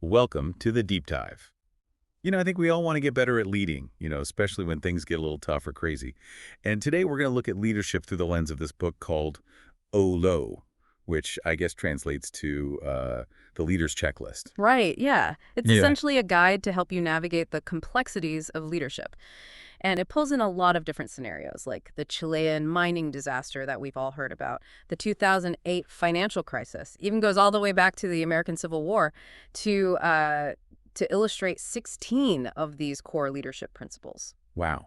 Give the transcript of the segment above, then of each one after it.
Welcome to the Deep Dive. I think we all want to get better at leading, especially when things get a little tough or crazy. And today we're going to look at leadership through the lens of this book called OLO, which I guess translates to the leader's checklist. Right, yeah. It's Yeah. essentially a guide to help you navigate the complexities of leadership. And it pulls in a lot of different scenarios, like the Chilean mining disaster that we've all heard about, the 2008 financial crisis, even goes all the way back to the American Civil War to illustrate 16 of these core leadership principles. Wow.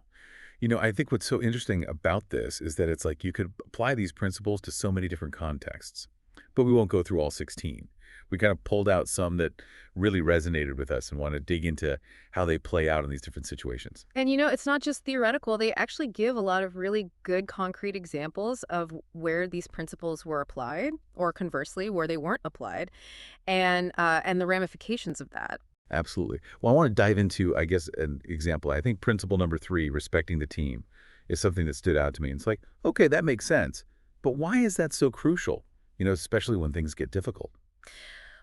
I think what's so interesting about this is that it's like you could apply these principles to so many different contexts, but we won't go through all 16. We kind of pulled out some that really resonated with us and want to dig into how they play out in these different situations. And it's not just theoretical. They actually give a lot of really good concrete examples of where these principles were applied, or conversely, where they weren't applied, and the ramifications of that. Absolutely. Well, I want to dive into, I guess, an example. I think principle number 3, respecting the team, is something that stood out to me. And it's like, okay, that makes sense. But why is that so crucial, especially when things get difficult?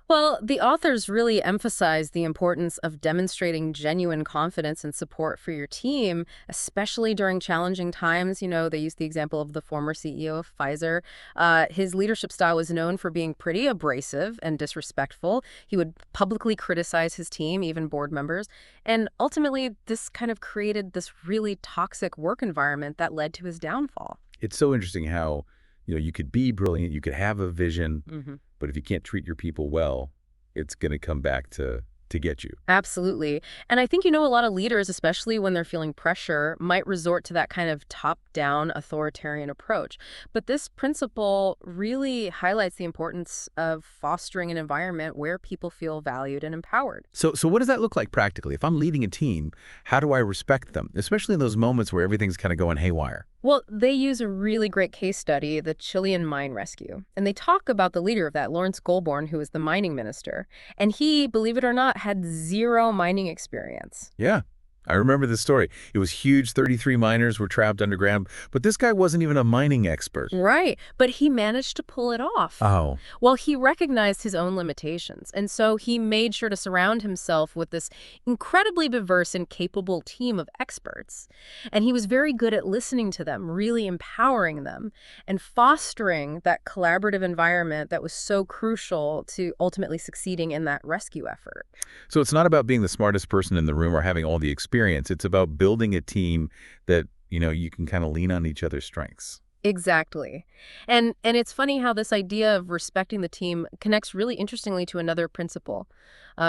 Well, the authors really emphasize the importance of demonstrating genuine confidence and support for your team, especially during challenging times. They use the example of the former CEO of Pfizer. His leadership style was known for being pretty abrasive and disrespectful. He would publicly criticize his team, even board members. And ultimately, this kind of created this really toxic work environment that led to his downfall. It's so interesting how, you could be brilliant, you could have a vision, Mm-hmm. but if you can't treat your people well, it's going to come back to get you. Absolutely. And I think, a lot of leaders, especially when they're feeling pressure, might resort to that kind of top-down authoritarian approach. But this principle really highlights the importance of fostering an environment where people feel valued and empowered. So what does that look like practically? If I'm leading a team, how do I respect them, especially in those moments where everything's kind of going haywire? Well, they use a really great case study, the Chilean mine rescue. And they talk about the leader of that, Lawrence Goulbourne, who was the mining minister. And he, believe it or not, had zero mining experience. Yeah, I remember this story. It was huge. 33 miners were trapped underground, but this guy wasn't even a mining expert. Right. But he managed to pull it off. Oh, Well, he recognized his own limitations. And so he made sure to surround himself with this incredibly diverse and capable team of experts. And he was very good at listening to them, really empowering them, and fostering that collaborative environment that was so crucial to ultimately succeeding in that rescue effort. so it's not about being the smartest person in the room or having all the experience. It's about building a team that, you can kind of lean on each other's strengths. Exactly. And it's funny how this idea of respecting the team connects really interestingly to another principle.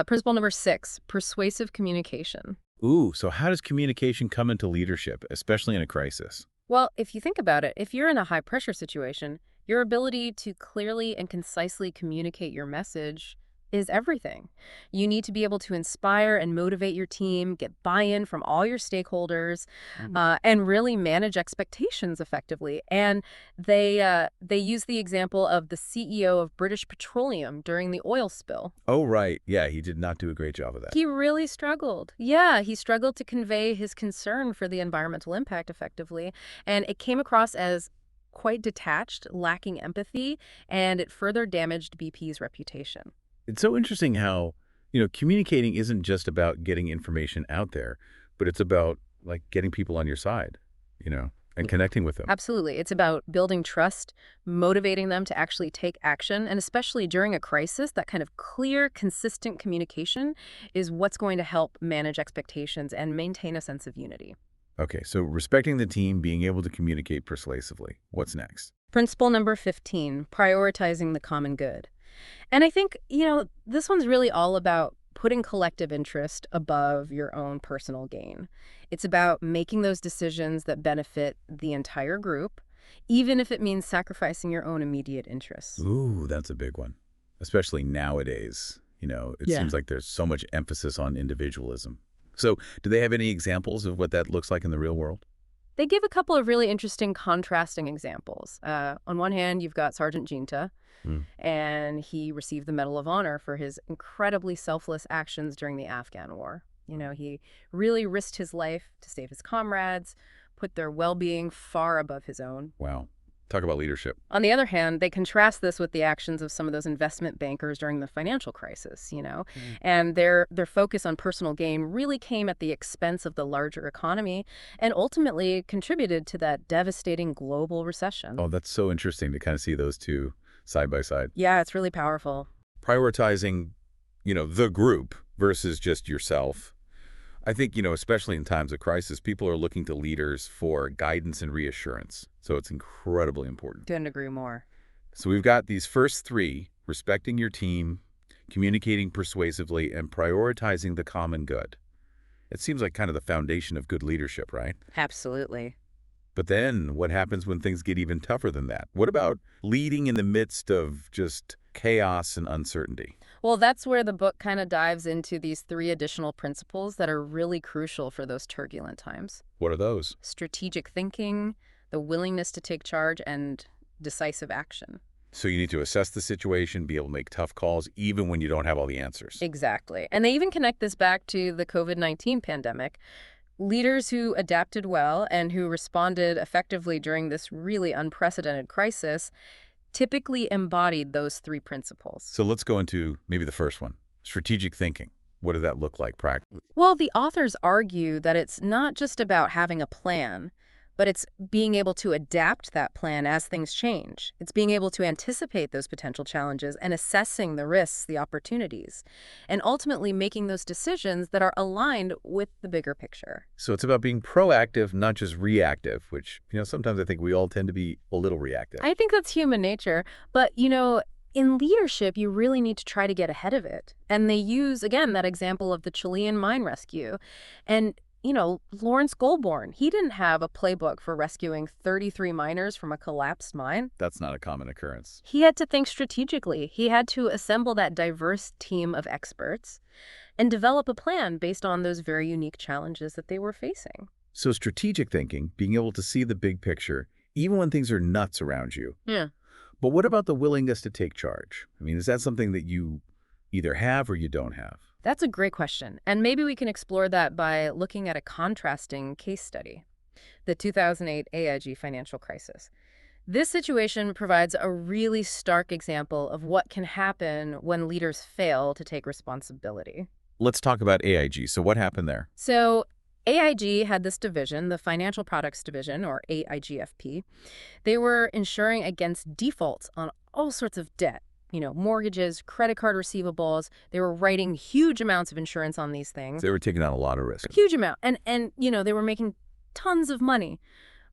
Principle number 6, persuasive communication. Ooh, so how does communication come into leadership, especially in a crisis? Well, if you think about it, if you're in a high-pressure situation, your ability to clearly and concisely communicate your message is everything. You need to be able to inspire and motivate your team, get buy-in from all your stakeholders, and really manage expectations effectively. And they use the example of the CEO of British Petroleum during the oil spill. Oh, right. Yeah, he did not do a great job of that. He really struggled. Yeah, he struggled to convey his concern for the environmental impact effectively, and it came across as quite detached, lacking empathy, and it further damaged BP's reputation. It's so interesting how, communicating isn't just about getting information out there, but it's about like getting people on your side, and connecting with them. Absolutely. It's about building trust, motivating them to actually take action, and especially during a crisis, that kind of clear, consistent communication is what's going to help manage expectations and maintain a sense of unity. Okay, so respecting the team, being able to communicate persuasively. What's next? Principle number 15, prioritizing the common good. And I think, this one's really all about putting collective interest above your own personal gain. It's about making those decisions that benefit the entire group, even if it means sacrificing your own immediate interests. Ooh, that's a big one, especially nowadays. It Yeah. seems like there's so much emphasis on individualism. So do they have any examples of what that looks like in the real world? They give a couple of really interesting contrasting examples. On one hand, you've got Sergeant Jinta, Hmm. and he received the Medal of Honor for his incredibly selfless actions during the Afghan War. He really risked his life to save his comrades, put their well-being far above his own. Wow. Talk about leadership. On the other hand, they contrast this with the actions of some of those investment bankers during the financial crisis, and their focus on personal gain really came at the expense of the larger economy and ultimately contributed to that devastating global recession. Oh, that's so interesting to kind of see those two side by side. Yeah, it's really powerful. Prioritizing, the group versus just yourself. I think, especially in times of crisis, people are looking to leaders for guidance and reassurance. So it's incredibly important. Couldn't agree more. So we've got these first three: respecting your team, communicating persuasively, and prioritizing the common good. It seems like kind of the foundation of good leadership, right? Absolutely. But then what happens when things get even tougher than that? What about leading in the midst of just chaos and uncertainty? Well, that's where the book kind of dives into these three additional principles that are really crucial for those turbulent times. What are those? Strategic thinking, the willingness to take charge, and decisive action. So you need to assess the situation, be able to make tough calls, even when you don't have all the answers. Exactly. And they even connect this back to the COVID-19 pandemic. Leaders who adapted well and who responded effectively during this really unprecedented crisis typically embodied those three principles. So let's go into maybe the first one, strategic thinking. What does that look like practically? Well, the authors argue that it's not just about having a plan, but it's being able to adapt that plan as things change. It's being able to anticipate those potential challenges and assessing the risks, the opportunities, and ultimately making those decisions that are aligned with the bigger picture. So it's about being proactive, not just reactive, which, sometimes I think we all tend to be a little reactive. I think that's human nature, but, in leadership, you really need to try to get ahead of it. And they use, again, that example of the Chilean mine rescue. And Lawrence Goldborn, he didn't have a playbook for rescuing 33 miners from a collapsed mine. That's not a common occurrence. He had to think strategically. He had to assemble that diverse team of experts and develop a plan based on those very unique challenges that they were facing. So strategic thinking, being able to see the big picture, even when things are nuts around you. Yeah. But what about the willingness to take charge? Is that something that you either have or you don't have? That's a great question, and maybe we can explore that by looking at a contrasting case study, the 2008 AIG financial crisis. This situation provides a really stark example of what can happen when leaders fail to take responsibility. Let's talk about AIG. So what happened there? So AIG had this division, the Financial Products Division, or AIGFP. They were insuring against defaults on all sorts of debt. Mortgages, credit card receivables. They were writing huge amounts of insurance on these things. They were taking on a lot of risk. Huge amount. And they were making tons of money.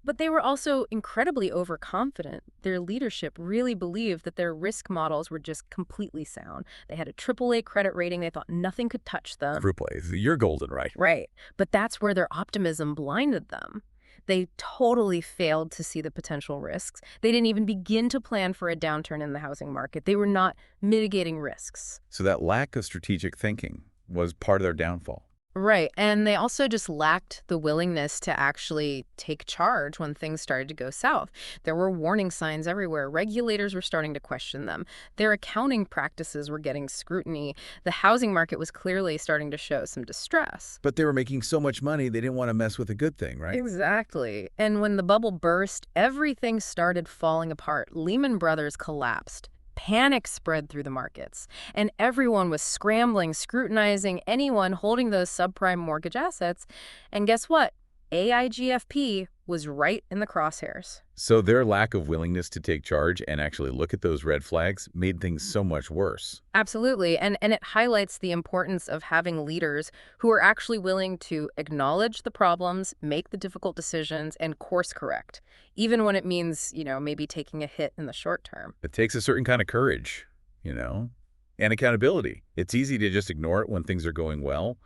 But they were also incredibly overconfident. Their leadership really believed that their risk models were just completely sound. They had a AAA credit rating. They thought nothing could touch them. AAA. You're golden, right? Right. But that's where their optimism blinded them. They totally failed to see the potential risks. They didn't even begin to plan for a downturn in the housing market. They were not mitigating risks. So that lack of strategic thinking was part of their downfall. Right. And they also just lacked the willingness to actually take charge when things started to go south. There were warning signs everywhere. Regulators were starting to question them. Their accounting practices were getting scrutiny. The housing market was clearly starting to show some distress. But they were making so much money, they didn't want to mess with a good thing, right? Exactly. And when the bubble burst, everything started falling apart. Lehman Brothers collapsed. Panic spread through the markets, and everyone was scrambling, scrutinizing anyone holding those subprime mortgage assets. And guess what? AIGFP was right in the crosshairs. So their lack of willingness to take charge and actually look at those red flags made things so much worse. Absolutely. And it highlights the importance of having leaders who are actually willing to acknowledge the problems, make the difficult decisions, and course correct, even when it means, maybe taking a hit in the short term. It takes a certain kind of courage, and accountability. It's easy to just ignore it when things are going well,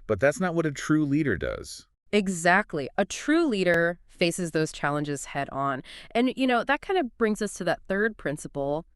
but that's not what a true leader does. Exactly. A true leader faces those challenges head on. And, that kind of brings us to that third principle,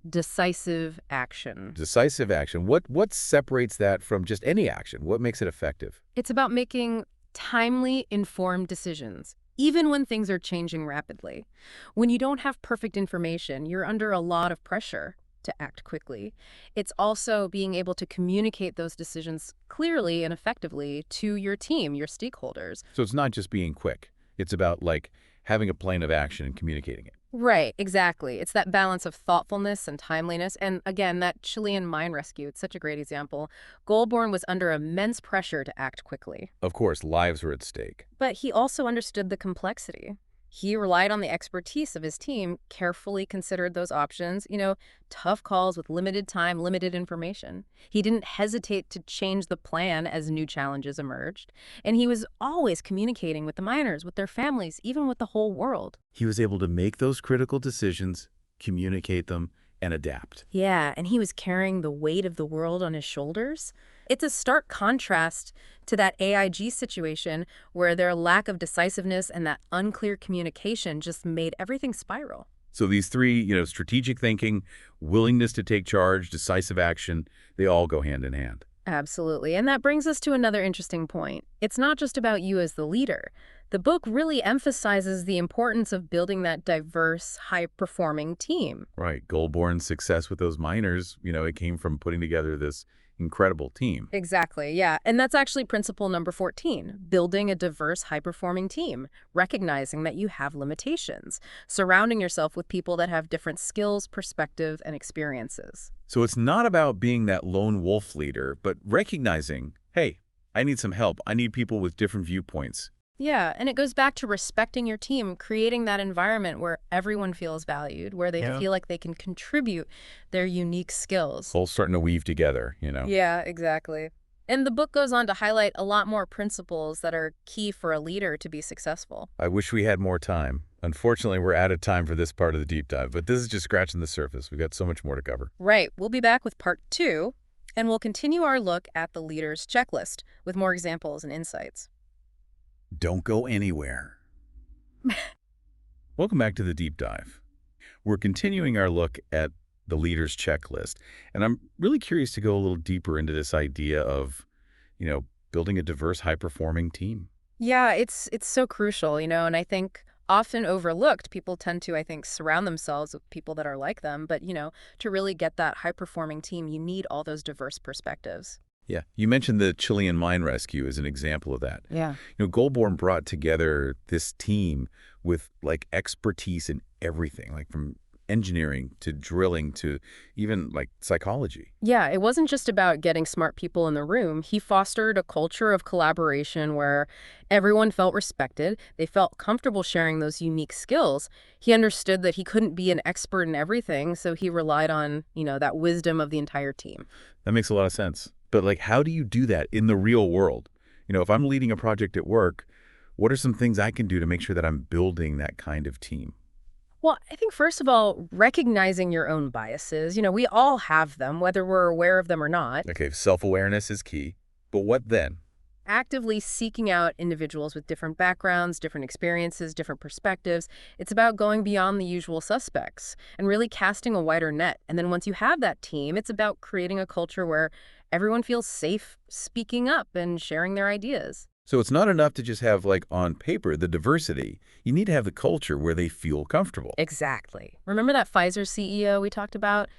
decisive action. Decisive action. What separates that from just any action? What makes it effective? It's about making timely, informed decisions, even when things are changing rapidly. When you don't have perfect information, you're under a lot of pressure to act quickly. It's also being able to communicate those decisions clearly and effectively to your team, your stakeholders. So it's not just being quick. It's about having a plan of action and communicating it. Right, exactly. It's that balance of thoughtfulness and timeliness. And again, that Chilean mine rescue, it's such a great example. Goldborn was under immense pressure to act quickly. Of course, lives were at stake. But he also understood the complexity. He relied on the expertise of his team, carefully considered those options, tough calls with limited time, limited information. He didn't hesitate to change the plan as new challenges emerged. And he was always communicating with the miners, with their families, even with the whole world. He was able to make those critical decisions, communicate them, and adapt. Yeah, and he was carrying the weight of the world on his shoulders. It's a stark contrast to that AIG situation where their lack of decisiveness and that unclear communication just made everything spiral. So these three, strategic thinking, willingness to take charge, decisive action, they all go hand in hand. Absolutely. And that brings us to another interesting point. It's not just about you as the leader. The book really emphasizes the importance of building that diverse, high-performing team. Right. Goldborn's success with those miners, it came from putting together this incredible team. Exactly, yeah. And that's actually principle number 14, building a diverse, high-performing team, recognizing that you have limitations, surrounding yourself with people that have different skills, perspective, and experiences. So it's not about being that lone wolf leader, but recognizing, hey, I need some help. I need people with different viewpoints. Yeah, and it goes back to respecting your team, creating that environment where everyone feels valued, where they feel like they can contribute their unique skills. All starting to weave together, Yeah, exactly. And the book goes on to highlight a lot more principles that are key for a leader to be successful. I wish we had more time. Unfortunately, we're out of time for this part of the deep dive, but this is just scratching the surface. We've got so much more to cover. Right. We'll be back with part 2, and we'll continue our look at the leader's checklist with more examples and insights. Don't go anywhere. Welcome back to the deep dive. We're continuing our look at the leader's checklist, and I'm really curious to go a little deeper into this idea of, building a diverse, high-performing team. Yeah, it's so crucial, and I think often overlooked. People tend to, I think, surround themselves with people that are like them, but, to really get that high-performing team, you need all those diverse perspectives. Yeah, you mentioned the Chilean mine rescue as an example of that. Yeah. Goldborn brought together this team with expertise in everything, from engineering to drilling to even psychology. Yeah, it wasn't just about getting smart people in the room. He fostered a culture of collaboration where everyone felt respected. They felt comfortable sharing those unique skills. He understood that he couldn't be an expert in everything, so he relied on, that wisdom of the entire team. That makes a lot of sense. But how do you do that in the real world? If I'm leading a project at work, what are some things I can do to make sure that I'm building that kind of team? Well, I think first of all, recognizing your own biases. We all have them, whether we're aware of them or not. Okay, self-awareness is key. But what then? Actively seeking out individuals with different backgrounds, different experiences, different perspectives. It's about going beyond the usual suspects and really casting a wider net. And then once you have that team, it's about creating a culture where everyone feels safe speaking up and sharing their ideas. So it's not enough to just have, on paper, the diversity. You need to have the culture where they feel comfortable. Exactly. Remember that Pfizer CEO we talked about?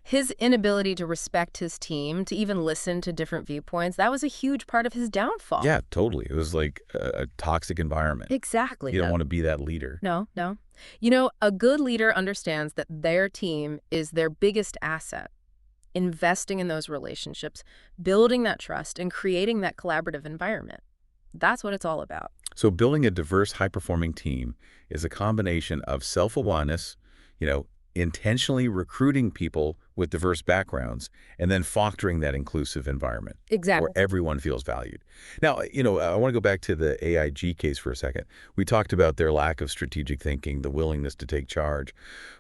His inability to respect his team, to even listen to different viewpoints, that was a huge part of his downfall. Yeah, totally. It was like a toxic environment. Exactly. You don't want to be that leader. No. A good leader understands that their team is their biggest asset. Investing in those relationships, building that trust, and creating that collaborative environment. That's what it's all about. So building a diverse, high-performing team is a combination of self-awareness, intentionally recruiting people with diverse backgrounds, and then fostering that inclusive environment. Exactly. Where everyone feels valued. Now, I want to go back to the AIG case for a second. We talked about their lack of strategic thinking, the willingness to take charge.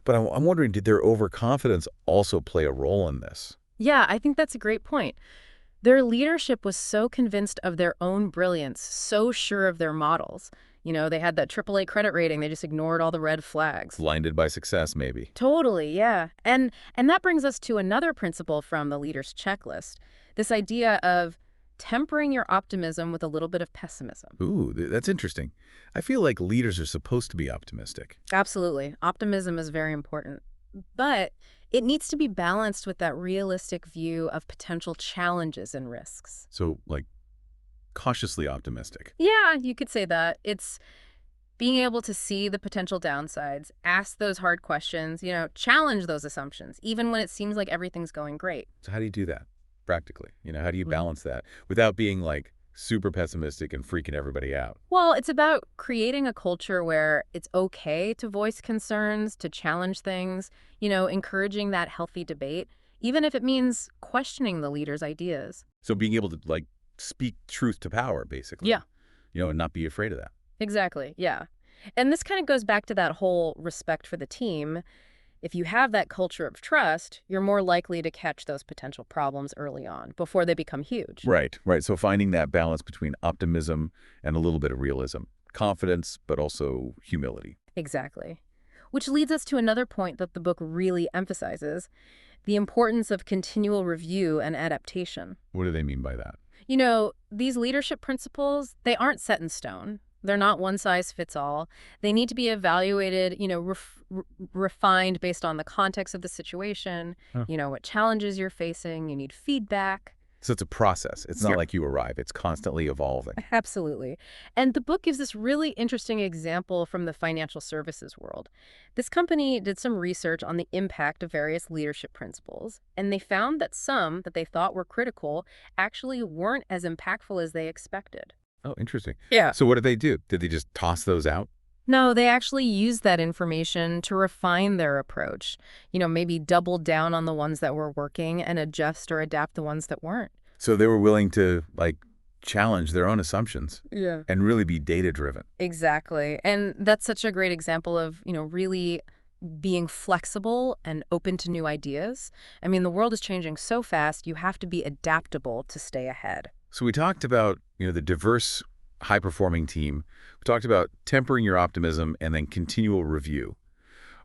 But I'm wondering, did their overconfidence also play a role in this? Yeah, I think that's a great point. Their leadership was so convinced of their own brilliance, so sure of their models. They had that AAA credit rating. They just ignored all the red flags. Blinded by success, maybe. Totally, yeah. And that brings us to another principle from the leader's checklist, this idea of tempering your optimism with a little bit of pessimism. Ooh, that's interesting. I feel like leaders are supposed to be optimistic. Absolutely. Optimism is very important. But it needs to be balanced with that realistic view of potential challenges and risks. So, cautiously optimistic. Yeah, you could say that. Being able to see the potential downsides, ask those hard questions, challenge those assumptions, even when it seems like everything's going great. So how do you do that practically? How do you balance that without being like super pessimistic and freaking everybody out? Well, it's about creating a culture where it's okay to voice concerns, to challenge things, encouraging that healthy debate, even if it means questioning the leader's ideas. So being able to like speak truth to power, basically. Yeah. And not be afraid of that. Exactly, yeah. And this kind of goes back to that whole respect for the team. If you have that culture of trust, you're more likely to catch those potential problems early on, before they become huge. Right. So finding that balance between optimism and a little bit of realism. Confidence, but also humility. Exactly. Which leads us to another point that the book really emphasizes, the importance of continual review and adaptation. What do they mean by that? These leadership principles, they aren't set in stone. They're not one size fits all. They need to be evaluated, refined based on the context of the situation, what challenges you're facing. You need feedback. So it's a process. It's not like you arrive. It's constantly evolving. Absolutely. And the book gives this really interesting example from the financial services world. This company did some research on the impact of various leadership principles, and they found that some that they thought were critical actually weren't as impactful as they expected. Oh, interesting. Yeah. So what did they do? Did they just toss those out? No, they actually used that information to refine their approach. Maybe double down on the ones that were working and adjust or adapt the ones that weren't. So they were willing to challenge their own assumptions. Yeah. And really be data-driven. Exactly. And that's such a great example of, really being flexible and open to new ideas. I mean, the world is changing so fast, you have to be adaptable to stay ahead. So we talked about, the diverse, high-performing team. We talked about tempering your optimism and then continual review.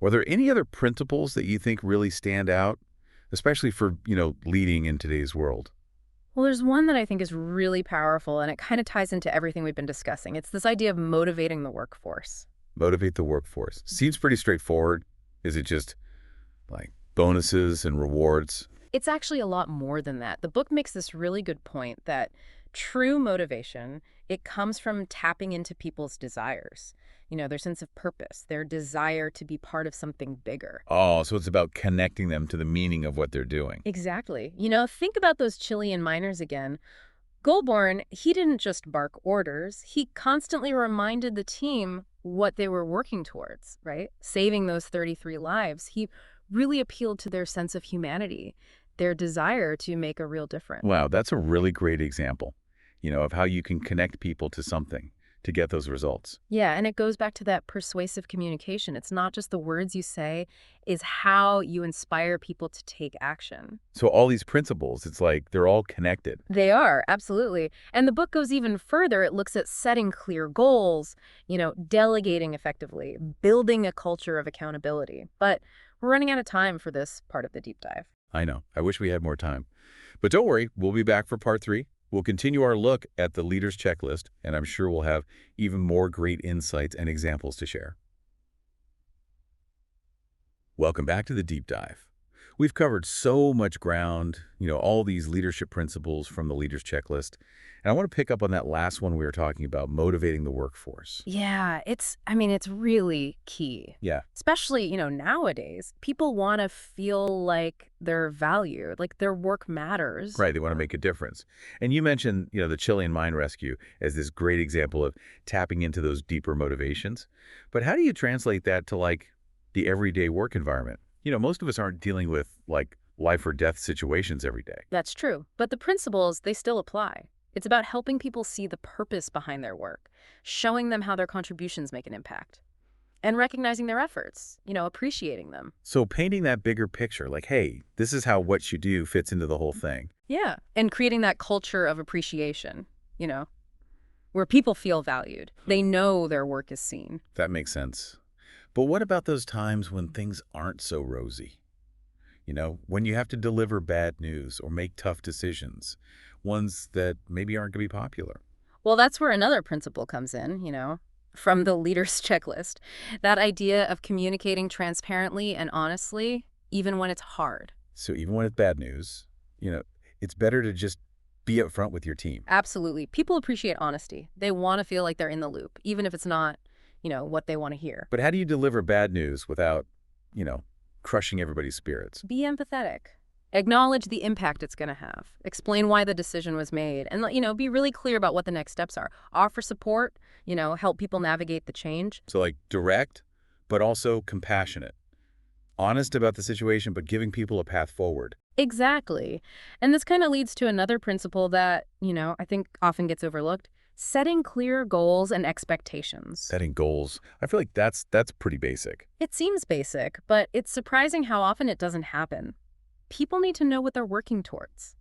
Are there any other principles that you think really stand out, especially for, leading in today's world? Well, there's one that I think is really powerful, and it kind of ties into everything we've been discussing. It's this idea of motivating the workforce. Motivate the workforce. Seems pretty straightforward. Is it just like bonuses and rewards? It's actually a lot more than that. The book makes this really good point that true motivation, it comes from tapping into people's desires, their sense of purpose, their desire to be part of something bigger. Oh, so it's about connecting them to the meaning of what they're doing. Exactly. Think about those Chilean miners again. Goulbourne, he didn't just bark orders. He constantly reminded the team what they were working towards, right? Saving those 33 lives. He really appealed to their sense of humanity, their desire to make a real difference. Wow, that's a really great example, of how you can connect people to something to get those results. Yeah, and it goes back to that persuasive communication. It's not just the words you say, it's how you inspire people to take action. So all these principles, it's like they're all connected. They are, absolutely. And the book goes even further. It looks at setting clear goals, delegating effectively, building a culture of accountability. But we're running out of time for this part of the deep dive. I know. I wish we had more time. But don't worry, we'll be back for part 3. We'll continue our look at the leader's checklist, and I'm sure we'll have even more great insights and examples to share. Welcome back to the deep dive. We've covered so much ground, all these leadership principles from the leader's checklist. And I want to pick up on that last one we were talking about, motivating the workforce. Yeah, it's really key. Yeah. Especially, nowadays, people want to feel like they're valued, like their work matters. Right, they want to make a difference. And you mentioned, the Chilean mine rescue as this great example of tapping into those deeper motivations. But how do you translate that to the everyday work environment? Most of us aren't dealing with life or death situations every day. That's true. But the principles, they still apply. It's about helping people see the purpose behind their work, showing them how their contributions make an impact, and recognizing their efforts, appreciating them. So painting that bigger picture, hey, this is how what you do fits into the whole thing. Yeah, and creating that culture of appreciation, where people feel valued. They know their work is seen. That makes sense. But what about those times when things aren't so rosy? When you have to deliver bad news or make tough decisions, ones that maybe aren't going to be popular. Well, that's where another principle comes in, from the leader's checklist. That idea of communicating transparently and honestly, even when it's hard. So even when it's bad news, it's better to just be upfront with your team. Absolutely. People appreciate honesty. They want to feel like they're in the loop, even if it's not, what they want to hear. But how do you deliver bad news without, crushing everybody's spirits? Be empathetic. Acknowledge the impact it's going to have. Explain why the decision was made. And, be really clear about what the next steps are. Offer support, help people navigate the change. So like direct, but also compassionate. Honest about the situation, but giving people a path forward. Exactly. And this kind of leads to another principle that, I think often gets overlooked. Setting clear goals and expectations. Setting goals. I feel like that's pretty basic. It seems basic, but it's surprising how often it doesn't happen. People need to know what they're working towards.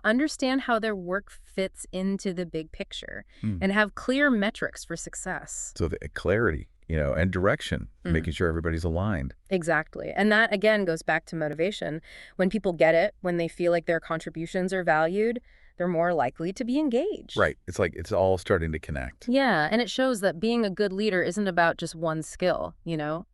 Understand how their work fits into the big picture and have clear metrics for success. So the clarity, and direction, making sure everybody's aligned. Exactly. And that, again, goes back to motivation. When people get it, when they feel like their contributions are valued, they're more likely to be engaged. Right. It's like it's all starting to connect. Yeah, and it shows that being a good leader isn't about just one skill,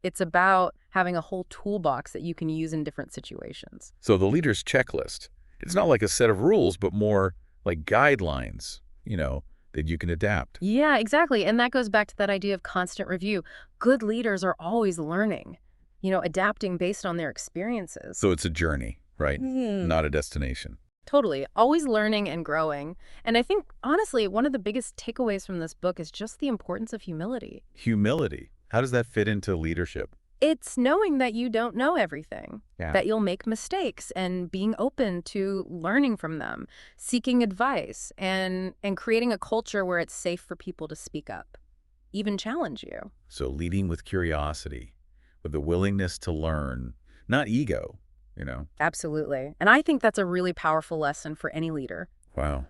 It's about having a whole toolbox that you can use in different situations. So the leader's checklist, it's not like a set of rules, but more like guidelines, that you can adapt. Yeah, exactly. And that goes back to that idea of constant review. Good leaders are always learning, adapting based on their experiences. So it's a journey, right? Not a destination. Totally. Always learning and growing. And I think, honestly, one of the biggest takeaways from this book is just the importance of humility. Humility. How does that fit into leadership? It's knowing that you don't know everything, that you'll make mistakes, and being open to learning from them, seeking advice, and creating a culture where it's safe for people to speak up, even challenge you. So leading with curiosity, with the willingness to learn, not ego. Absolutely. And I think that's a really powerful lesson for any leader. Wow.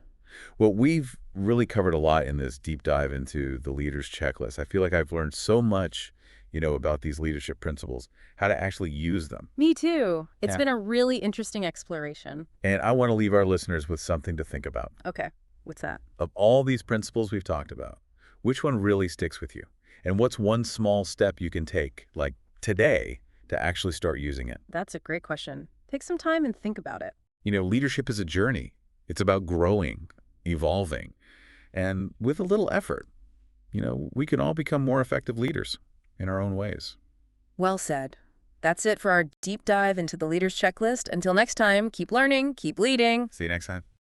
Well, we've really covered a lot in this deep dive into the leader's checklist. I feel like I've learned so much, about these leadership principles, how to actually use them. Me too. It's been a really interesting exploration. And I want to leave our listeners with something to think about. Okay. What's that? Of all these principles we've talked about, which one really sticks with you? And what's one small step you can take, like today, to actually start using it? That's a great question. Take some time and think about it. Leadership is a journey. It's about growing, evolving, and with a little effort, we can all become more effective leaders in our own ways. Well said. That's it for our deep dive into the Leader's Checklist. Until next time, keep learning, keep leading. See you next time.